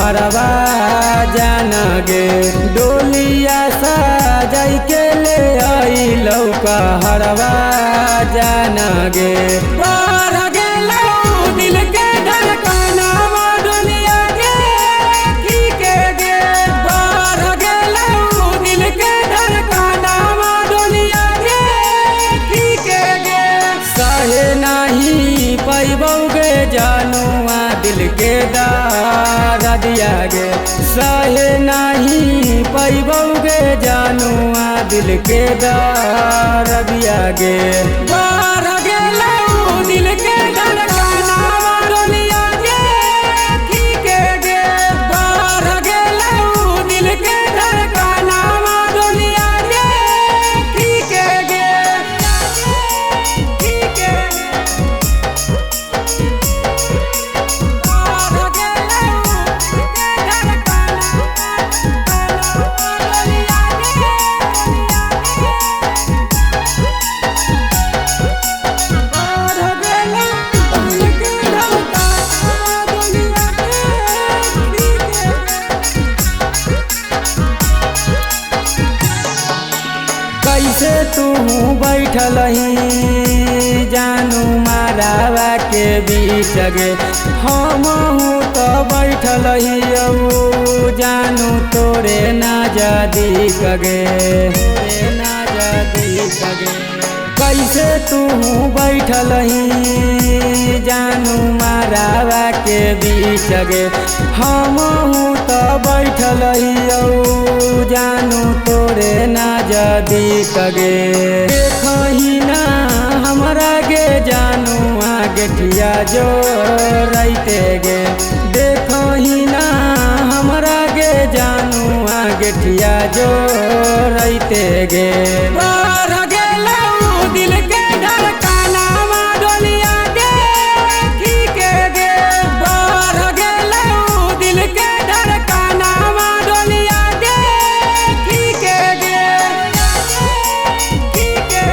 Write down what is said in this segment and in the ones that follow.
हरवा जाना गे डोलिया सजाई के ले आई लौका हरवा जाना गे बार गेलो दिल के धड़कना डोलिया गे ठीके गे बार गेलो दिल के धड़कना डोलिया गे ठीके गे सहे नहीं पैबोगे जानुआ दिल के दारा दिया गे सहे नहीं पैबोगे जानुआ दिल के दारा दिया गे बार गेलो दिल के धड़कना डोलिया गे ठीके गे बार गेलो दिल के धड़कना डोलिया गे ठीके गे ठीके कैसे तू बैठल जानू मारावा के बीच गे हम तो बैठल जानू तोरे ना जदी कगे ना जदी कगे कैसे तू बैठल जानू मारावा के बीच गे हम तो बैठल जानू तोरे ना जदी कगे देखही ना हमरा गे जानू गेठिया जो रहते गे देखही ना हमरा गे जानू गेठिया जो रहते गे बार गेलो दिल के धड़कना डोलिया गे ठीके गे बार गेलो दिल के धड़कना डोलिया गे ठीके गे ठीके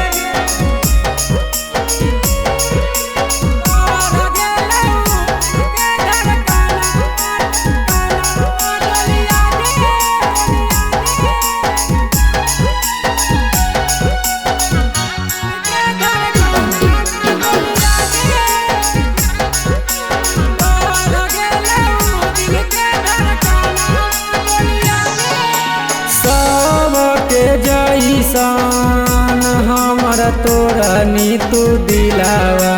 बार गेलो के धड़कना डोलिया गे सबके जैसन हमर तोरा नीतू दिलावा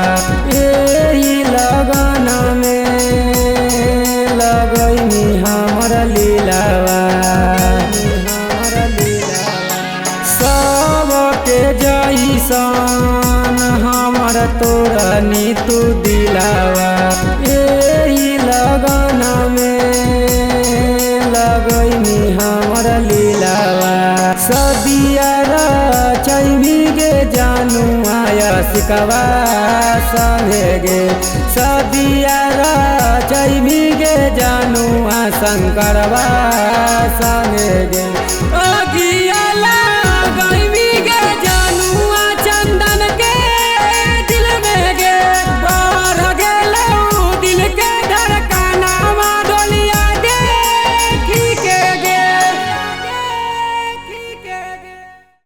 यही लगन में लगैनी हमर लीलावा सबके जैसन हमर तोरा नीतू दिलावा यही लगन में लगैनी हमर लीलावा सदिया रचैबी गे जानू आया सिकवा संगे गे सदिया रचैबी गे जानू शंकरवा संगे गे